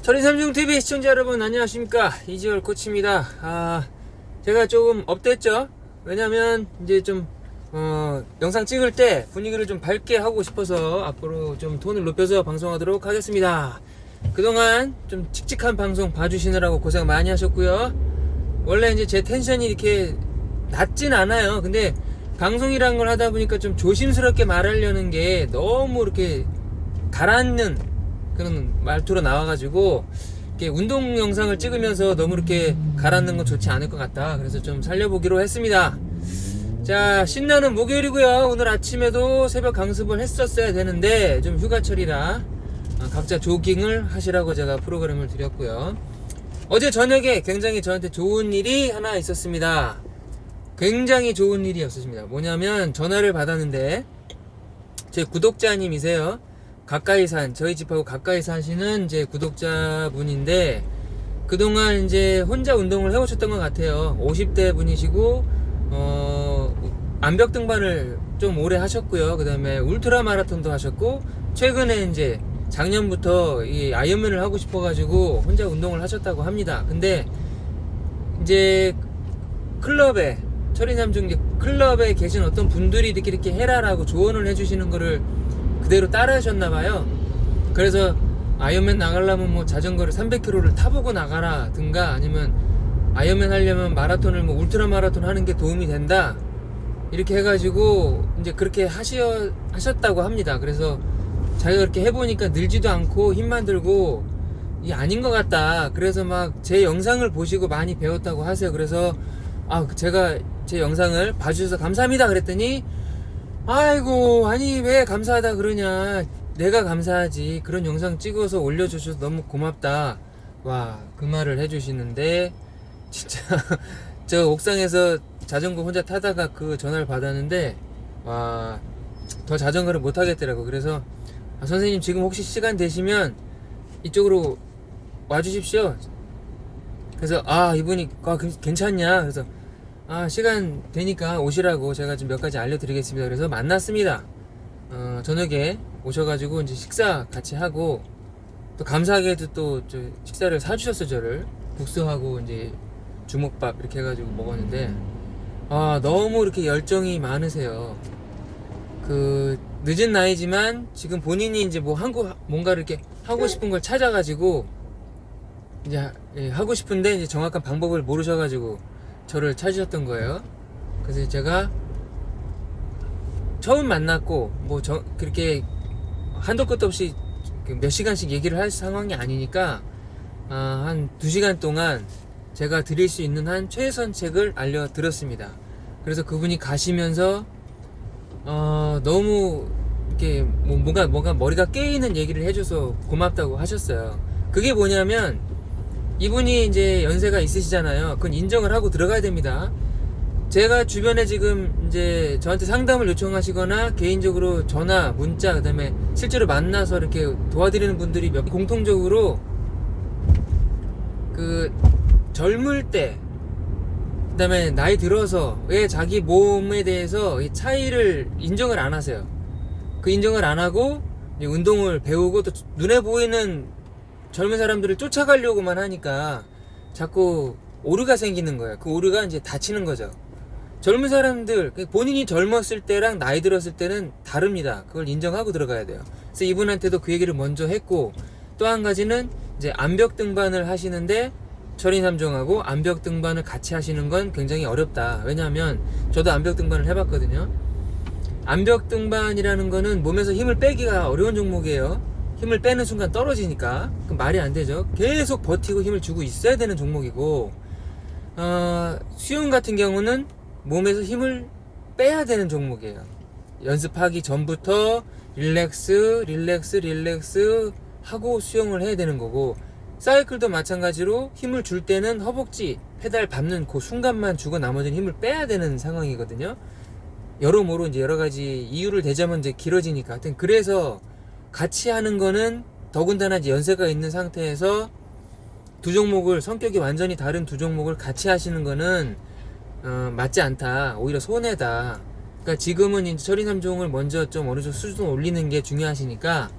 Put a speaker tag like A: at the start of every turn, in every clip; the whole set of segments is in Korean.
A: 철인삼중TV 시청자 여러분 안녕하십니까, 이지월 코치입니다. 제가 조금 업됐죠. 왜냐면 이제 좀 영상 찍을 때 분위기를 좀 밝게 하고 싶어서 앞으로 좀 톤을 높여서 방송하도록 하겠습니다. 그동안 좀 칙칙한 방송 봐주시느라고 고생 많이 하셨고요. 원래 이제 제 텐션이 이렇게 낮진 않아요. 근데 방송이란 걸 하다 보니까 좀 조심스럽게 말하려는 게 너무 이렇게 가라앉는 그런 말투로 나와가지고 이렇게 운동 영상을 찍으면서 너무 이렇게 가라앉는 건 좋지 않을 것 같다. 그래서 좀 살려보기로 했습니다. 자, 신나는 목요일이고요. 오늘 아침에도 새벽 강습을 했었어야 되는데 좀 휴가철이라 각자 조깅을 하시라고 제가 프로그램을 드렸고요. 어제 저녁에 굉장히 저한테 좋은 일이 하나 있었습니다. 굉장히 좋은 일이었습니다. 뭐냐면 전화를 받았는데 제 구독자님이세요. 저희 집하고 가까이 사시는 이제 구독자분인데 그동안 이제 혼자 운동을 해오셨던 것 같아요. 50대 분이시고 암벽 등반을 좀 오래 하셨고요. 그 다음에 울트라 마라톤도 하셨고 최근에 이제 작년부터 이 아이언맨을 하고 싶어가지고 혼자 운동을 하셨다고 합니다. 근데 이제 클럽에 철인삼중 클럽에 계신 어떤 분들이 이렇게 해라라고 조언을 해주시는 거를 그대로 따라 하셨나봐요. 그래서 아이언맨 나가려면 뭐 자전거를 300km를 타보고 나가라든가 아니면 아이언맨 하려면 마라톤을 뭐 울트라 마라톤 하는 게 도움이 된다 이렇게 해가지고 이제 그렇게 하셨다고 합니다. 그래서 자기가 그렇게 해보니까 늘지도 않고 힘만 들고 이게 아닌 것 같다. 그래서 막 제 영상을 보시고 많이 배웠다고 하세요. 그래서 제가 제 영상을 봐주셔서 감사합니다 그랬더니 아이고, 아니 왜 감사하다 그러냐, 내가 감사하지, 그런 영상 찍어서 올려주셔서 너무 고맙다. 와, 그 말을 해주시는데 진짜 저 옥상에서 자전거 혼자 타다가 그 전화를 받았는데 와, 더 자전거를 못 하겠더라고. 그래서 선생님 지금 혹시 시간 되시면 이쪽으로 와주십시오. 그래서 이분이 괜찮냐, 그래서 시간 되니까 오시라고 제가 좀 몇 가지 알려드리겠습니다. 그래서 만났습니다. 저녁에 오셔가지고 이제 식사 같이 하고 또 감사하게도 또 식사를 사주셨어요. 저를 국수하고 이제 주먹밥 이렇게 해가지고 먹었는데 너무 이렇게 열정이 많으세요. 그 늦은 나이지만 지금 본인이 이제 뭔가를 이렇게 하고 싶은 걸 찾아가지고 이제 하고 싶은데 이제 정확한 방법을 모르셔가지고 저를 찾으셨던 거예요. 그래서 제가 처음 만났고 그렇게 한도 끝도 없이 몇 시간씩 얘기를 할 상황이 아니니까 한 2시간 동안 제가 드릴 수 있는 한 최선책을 알려드렸습니다. 그래서 그분이 가시면서 너무 이렇게 뭔가 머리가 깨이는 얘기를 해줘서 고맙다고 하셨어요. 그게 뭐냐면 이분이 이제 연세가 있으시잖아요. 그건 인정을 하고 들어가야 됩니다. 제가 주변에 지금 이제 저한테 상담을 요청하시거나 개인적으로 전화, 문자, 그 다음에 실제로 만나서 이렇게 도와드리는 분들이 공통적으로 그 젊을 때, 그 다음에 나이 들어서 왜 자기 몸에 대해서 이 차이를 인정을 안 하세요. 그 인정을 안 하고 운동을 배우고 또 눈에 보이는 젊은 사람들을 쫓아가려고만 하니까 자꾸 오류가 생기는 거예요. 그 오류가 이제 다치는 거죠. 젊은 사람들, 본인이 젊었을 때랑 나이 들었을 때는 다릅니다. 그걸 인정하고 들어가야 돼요. 그래서 이분한테도 그 얘기를 먼저 했고, 또 한 가지는 이제 암벽 등반을 하시는데 철인삼종하고 암벽 등반을 같이 하시는 건 굉장히 어렵다. 왜냐하면 저도 암벽 등반을 해봤거든요. 암벽 등반이라는 거는 몸에서 힘을 빼기가 어려운 종목이에요. 힘을 빼는 순간 떨어지니까 그럼 말이 안 되죠. 계속 버티고 힘을 주고 있어야 되는 종목이고, 수영 같은 경우는 몸에서 힘을 빼야 되는 종목이에요. 연습하기 전부터 릴렉스 하고 수영을 해야 되는 거고, 사이클도 마찬가지로 힘을 줄 때는 허벅지 페달 밟는 그 순간만 주고 나머지는 힘을 빼야 되는 상황이거든요. 여러모로 이제 여러 가지 이유를 대자면 이제 길어지니까, 하여튼 그래서 같이 하는 거는 더군다나 이제 연세가 있는 상태에서 두 종목을, 성격이 완전히 다른 두 종목을 같이 하시는 거는 맞지 않다. 오히려 손해다. 그러니까 지금은 이제 철인삼종을 먼저 좀 어느 정도 수준 올리는 게 중요하시니까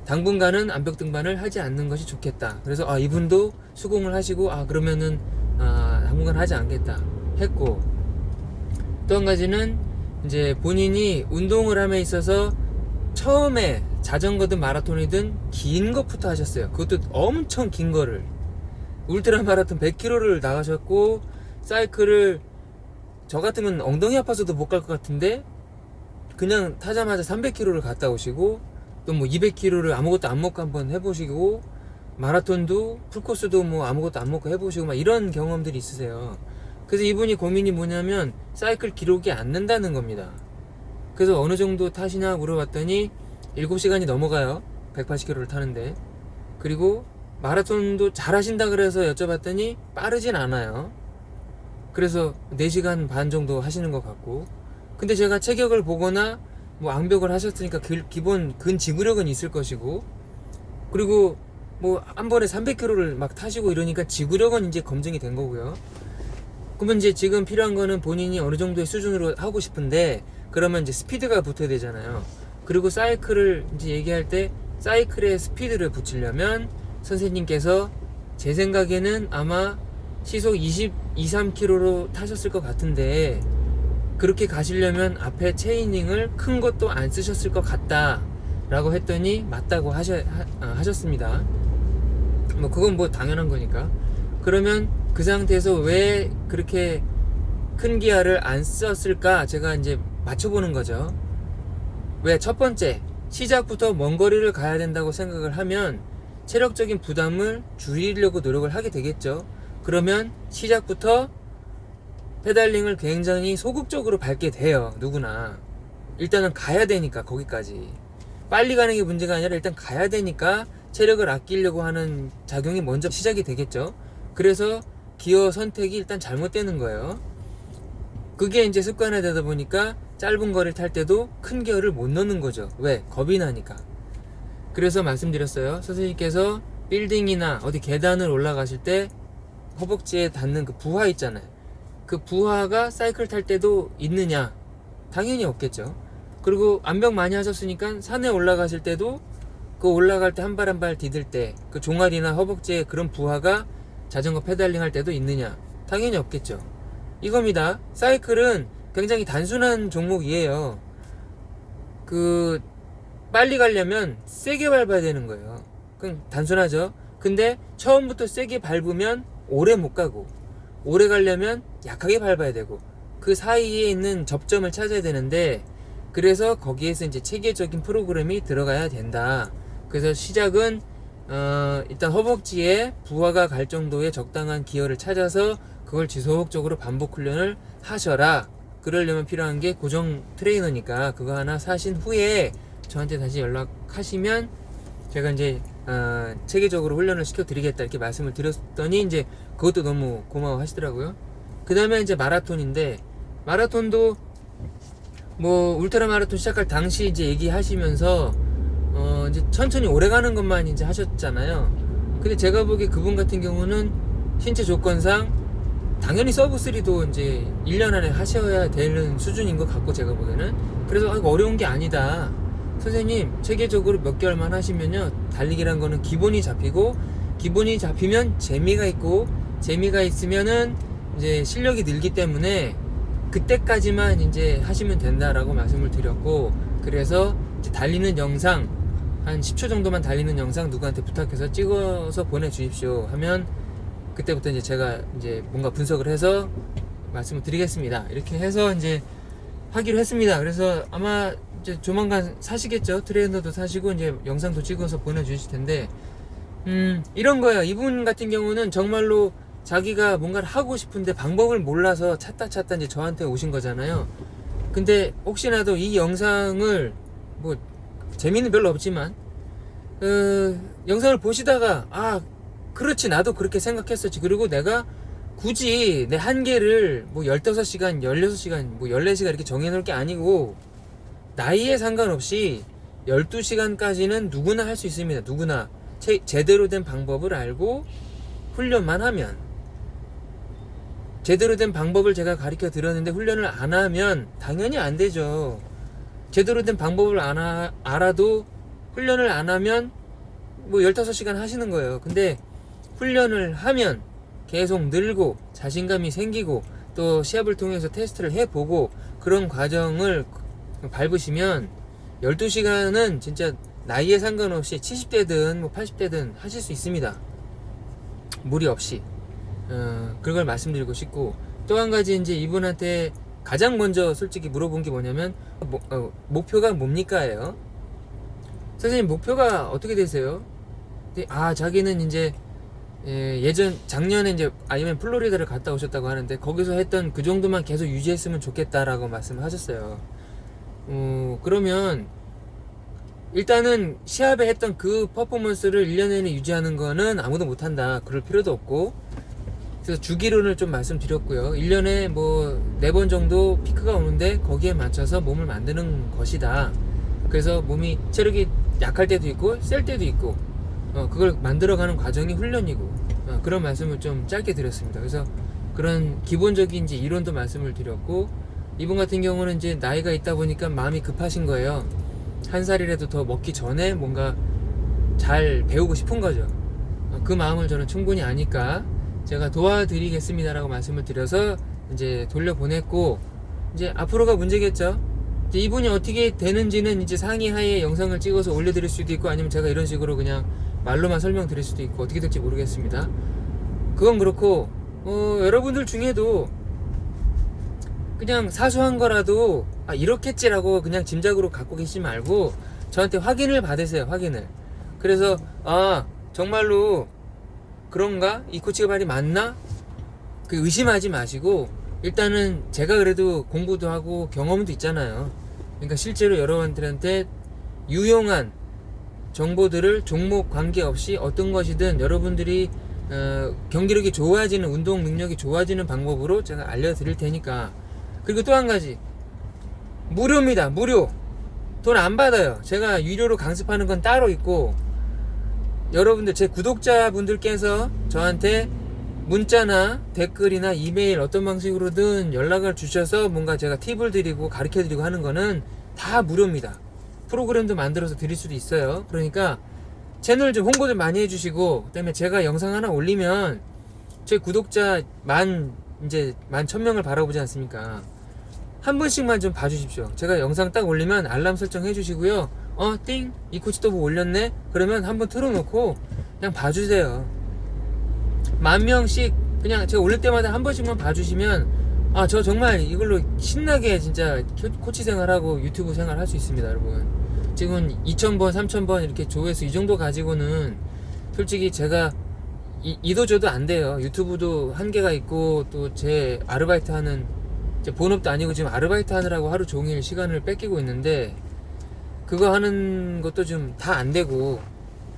A: 당분간은 암벽 등반을 하지 않는 것이 좋겠다. 그래서 이분도 수긍을 하시고 그러면은 당분간 하지 않겠다 했고, 또 한 가지는 이제 본인이 운동을 함에 있어서 처음에 자전거든 마라톤이든 긴 것부터 하셨어요. 그것도 엄청 긴 거를, 울트라 마라톤 100km를 나가셨고, 사이클을 저 같으면 엉덩이 아파서도 못 갈 것 같은데 그냥 타자마자 300km를 갔다 오시고, 또 뭐 200km를 아무것도 안 먹고 한번 해보시고, 마라톤도 풀코스도 뭐 아무것도 안 먹고 해보시고 막 이런 경험들이 있으세요. 그래서 이분이 고민이 뭐냐면 사이클 기록이 안 는다는 겁니다. 그래서 어느 정도 타시냐 물어봤더니 7시간이 넘어가요. 180km를 타는데. 그리고 마라톤도 잘 하신다 그래서 여쭤봤더니 빠르진 않아요. 그래서 4시간 반 정도 하시는 것 같고, 근데 제가 체격을 보거나 뭐 앙벽을 하셨으니까 기본 근지구력은 있을 것이고, 그리고 뭐 한 번에 300km를 막 타시고 이러니까 지구력은 이제 검증이 된 거고요. 그러면 이제 지금 필요한 거는 본인이 어느 정도의 수준으로 하고 싶은데, 그러면 이제 스피드가 붙어야 되잖아요. 그리고 사이클을 이제 얘기할 때 사이클에 스피드를 붙이려면 선생님께서 제 생각에는 아마 시속 23km로 타셨을 것 같은데, 그렇게 가시려면 앞에 체이닝을 큰 것도 안 쓰셨을 것 같다 라고 했더니 맞다고 하셨습니다. 뭐 그건 뭐 당연한 거니까. 그러면 그 상태에서 왜 그렇게 큰 기아를 안 썼을까, 제가 이제 맞춰보는 거죠. 왜? 첫 번째, 시작부터 먼 거리를 가야 된다고 생각을 하면 체력적인 부담을 줄이려고 노력을 하게 되겠죠. 그러면 시작부터 페달링을 굉장히 소극적으로 밟게 돼요. 누구나. 일단은 가야 되니까. 거기까지 빨리 가는 게 문제가 아니라 일단 가야 되니까 체력을 아끼려고 하는 작용이 먼저 시작이 되겠죠. 그래서 기어 선택이 일단 잘못되는 거예요. 그게 이제 습관화 되다 보니까 짧은 거리를 탈 때도 큰 기어를 못 넣는 거죠. 왜? 겁이 나니까. 그래서 말씀드렸어요. 선생님께서 빌딩이나 어디 계단을 올라가실 때 허벅지에 닿는 그 부하 있잖아요. 그 부하가 사이클 탈 때도 있느냐? 당연히 없겠죠. 그리고 암벽 많이 하셨으니까 산에 올라가실 때도 그 올라갈 때 한 발 한 발 디딜 때 그 종아리나 허벅지에 그런 부하가 자전거 페달링 할 때도 있느냐? 당연히 없겠죠. 이겁니다. 사이클은 굉장히 단순한 종목이에요. 그 빨리 가려면 세게 밟아야 되는 거예요. 그냥 단순하죠. 근데 처음부터 세게 밟으면 오래 못 가고, 오래 가려면 약하게 밟아야 되고, 그 사이에 있는 접점을 찾아야 되는데, 그래서 거기에서 이제 체계적인 프로그램이 들어가야 된다. 그래서 시작은 일단 허벅지에 부하가 갈 정도의 적당한 기어를 찾아서 그걸 지속적으로 반복 훈련을 하셔라. 그러려면 필요한 게 고정 트레이너니까 그거 하나 사신 후에 저한테 다시 연락하시면 제가 이제 체계적으로 훈련을 시켜드리겠다 이렇게 말씀을 드렸더니 이제 그것도 너무 고마워 하시더라고요. 그 다음에 이제 마라톤인데, 마라톤도 뭐 울트라 마라톤 시작할 당시 이제 얘기하시면서 이제 천천히 오래 가는 것만 이제 하셨잖아요. 근데 제가 보기에 그분 같은 경우는 신체 조건상 당연히 서브3도 이제 1년 안에 하셔야 되는 수준인 것 같고, 제가 보기에는. 그래서 어려운 게 아니다. 선생님 체계적으로 몇 개월만 하시면요, 달리기란 거는 기본이 잡히고, 기본이 잡히면 재미가 있고, 재미가 있으면은 이제 실력이 늘기 때문에 그때까지만 이제 하시면 된다라고 말씀을 드렸고, 그래서 이제 달리는 영상 한 10초 정도만 달리는 영상 누구한테 부탁해서 찍어서 보내주십시오 하면 그때부터 이제 제가 이제 뭔가 분석을 해서 말씀을 드리겠습니다. 이렇게 해서 이제 하기로 했습니다. 그래서 아마 이제 조만간 사시겠죠. 트레이너도 사시고 이제 영상도 찍어서 보내주실 텐데, 이런 거예요. 이분 같은 경우는 정말로 자기가 뭔가를 하고 싶은데 방법을 몰라서 찾다 이제 저한테 오신 거잖아요. 근데 혹시라도 이 영상을 뭐 재미는 별로 없지만 영상을 보시다가 그렇지, 나도 그렇게 생각했었지, 그리고 내가 굳이 내 한계를 뭐 15시간 16시간 뭐 14시간 이렇게 정해놓을 게 아니고, 나이에 상관없이 12시간까지는 누구나 할 수 있습니다. 누구나 제대로 된 방법을 알고 훈련만 하면. 제대로 된 방법을 제가 가르쳐 드렸는데 훈련을 안 하면 당연히 안 되죠. 제대로 된 방법을 알아도 훈련을 안 하면 뭐 15시간 하시는 거예요. 근데 훈련을 하면 계속 늘고 자신감이 생기고 또 시합을 통해서 테스트를 해보고 그런 과정을 밟으시면 12시간은 진짜 나이에 상관없이 70대든 뭐 80대든 하실 수 있습니다. 무리 없이. 그걸 말씀드리고 싶고, 또 한 가지 이제 이분한테 가장 먼저 솔직히 물어본 게 뭐냐면 목표가 뭡니까예요. 선생님 목표가 어떻게 되세요? 자기는 이제 작년에 이제 아이언맨 플로리다를 갔다 오셨다고 하는데 거기서 했던 그 정도만 계속 유지했으면 좋겠다라고 말씀을 하셨어요. 그러면 일단은 시합에 했던 그 퍼포먼스를 1년 내내 유지하는 거는 아무도 못한다. 그럴 필요도 없고, 그래서 주기론을 좀 말씀드렸고요. 1년에 뭐 4번 정도 피크가 오는데 거기에 맞춰서 몸을 만드는 것이다. 그래서 몸이 체력이 약할 때도 있고 셀 때도 있고 그걸 만들어가는 과정이 훈련이고, 그런 말씀을 좀 짧게 드렸습니다. 그래서 그런 기본적인 이제 이론도 말씀을 드렸고, 이분 같은 경우는 이제 나이가 있다 보니까 마음이 급하신 거예요. 한 살이라도 더 먹기 전에 뭔가 잘 배우고 싶은 거죠. 그 마음을 저는 충분히 아니까 제가 도와드리겠습니다라고 말씀을 드려서 이제 돌려보냈고, 이제 앞으로가 문제겠죠. 이제 이분이 어떻게 되는지는 이제 상의 하에 영상을 찍어서 올려드릴 수도 있고, 아니면 제가 이런 식으로 그냥 말로만 설명드릴 수도 있고, 어떻게 될지 모르겠습니다. 그건 그렇고, 여러분들 중에도 그냥 사소한 거라도 이렇겠지라고 그냥 짐작으로 갖고 계시지 말고 저한테 확인을 받으세요. 확인을. 그래서 정말로 그런가? 이 코치가 말이 맞나? 그 의심하지 마시고, 일단은 제가 그래도 공부도 하고 경험도 있잖아요. 그러니까 실제로 여러분들한테 유용한 정보들을 종목 관계없이 어떤 것이든 여러분들이 경기력이 좋아지는, 운동 능력이 좋아지는 방법으로 제가 알려드릴 테니까. 그리고 또 한 가지, 무료입니다. 무료. 돈 안 받아요. 제가 유료로 강습하는 건 따로 있고, 여러분들 제 구독자분들께서 저한테 문자나 댓글이나 이메일 어떤 방식으로든 연락을 주셔서 뭔가 제가 팁을 드리고 가르쳐 드리고 하는 거는 다 무료입니다. 프로그램도 만들어서 드릴 수도 있어요. 그러니까 채널 좀 홍보 좀 많이 해주시고, 그다음에 제가 영상 하나 올리면 제 구독자 만 1000명을 바라보지 않습니까? 한 번씩만 좀 봐주십시오. 제가 영상 딱 올리면 알람 설정 해주시고요. 띵! 이 코치 또 뭐 올렸네? 그러면 한번 틀어놓고 그냥 봐주세요. 10,000명씩 그냥 제가 올릴 때마다 한 번씩만 봐주시면 저 정말 이걸로 신나게 진짜 코치 생활하고 유튜브 생활 할 수 있습니다, 여러분. 지금 2,000번, 3,000번 이렇게 조회수 이 정도 가지고는 솔직히 제가 이도 저도 안 돼요. 유튜브도 한계가 있고, 또 제 아르바이트 하는, 제 본업도 아니고 지금 아르바이트 하느라고 하루 종일 시간을 뺏기고 있는데, 그거 하는 것도 좀 다 안 되고,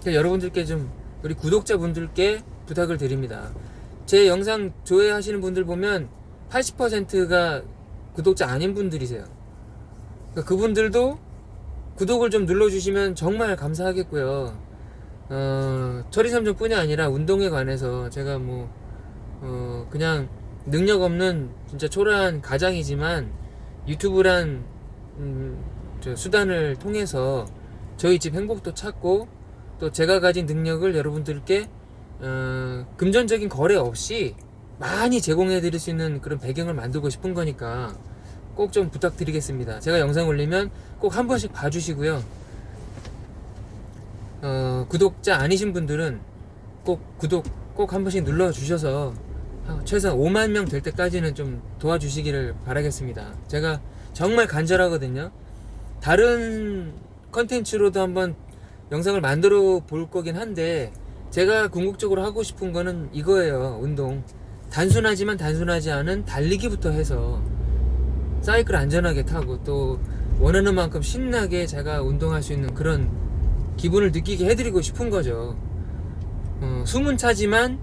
A: 그러니까 여러분들께 좀, 우리 구독자분들께 부탁을 드립니다. 제 영상 조회하시는 분들 보면 80%가 구독자 아닌 분들이세요. 그러니까 그분들도 구독을 좀 눌러주시면 정말 감사하겠고요. 처리삼종 뿐이 아니라 운동에 관해서 제가 그냥 능력 없는 진짜 초라한 가장이지만 유튜브란 수단을 통해서 저희 집 행복도 찾고, 또 제가 가진 능력을 여러분들께 금전적인 거래 없이 많이 제공해 드릴 수 있는 그런 배경을 만들고 싶은 거니까 꼭 좀 부탁드리겠습니다. 제가 영상 올리면 꼭 한 번씩 봐주시고요. 구독자 아니신 분들은 꼭 구독 꼭 한 번씩 눌러주셔서 최소한 5만 명 될 때까지는 좀 도와주시기를 바라겠습니다. 제가 정말 간절하거든요. 다른 컨텐츠로도 한번 영상을 만들어 볼 거긴 한데, 제가 궁극적으로 하고 싶은 거는 이거예요. 운동. 단순하지만 단순하지 않은 달리기부터 해서 사이클 안전하게 타고, 또 원하는 만큼 신나게 제가 운동할 수 있는 그런 기분을 느끼게 해드리고 싶은 거죠. 숨은 차지만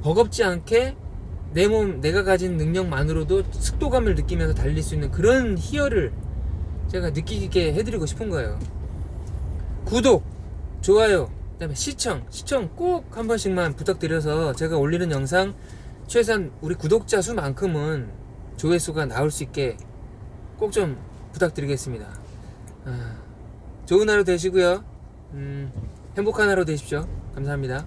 A: 버겁지 않게 내 몸, 내가 가진 능력만으로도 속도감을 느끼면서 달릴 수 있는 그런 희열을 제가 느끼게 해드리고 싶은 거예요. 구독, 좋아요, 그 다음에 시청 꼭 한 번씩만 부탁드려서 제가 올리는 영상 최소한 우리 구독자 수만큼은 조회수가 나올 수 있게 꼭 좀 부탁드리겠습니다. 좋은 하루 되시고요. 행복한 하루 되십시오. 감사합니다.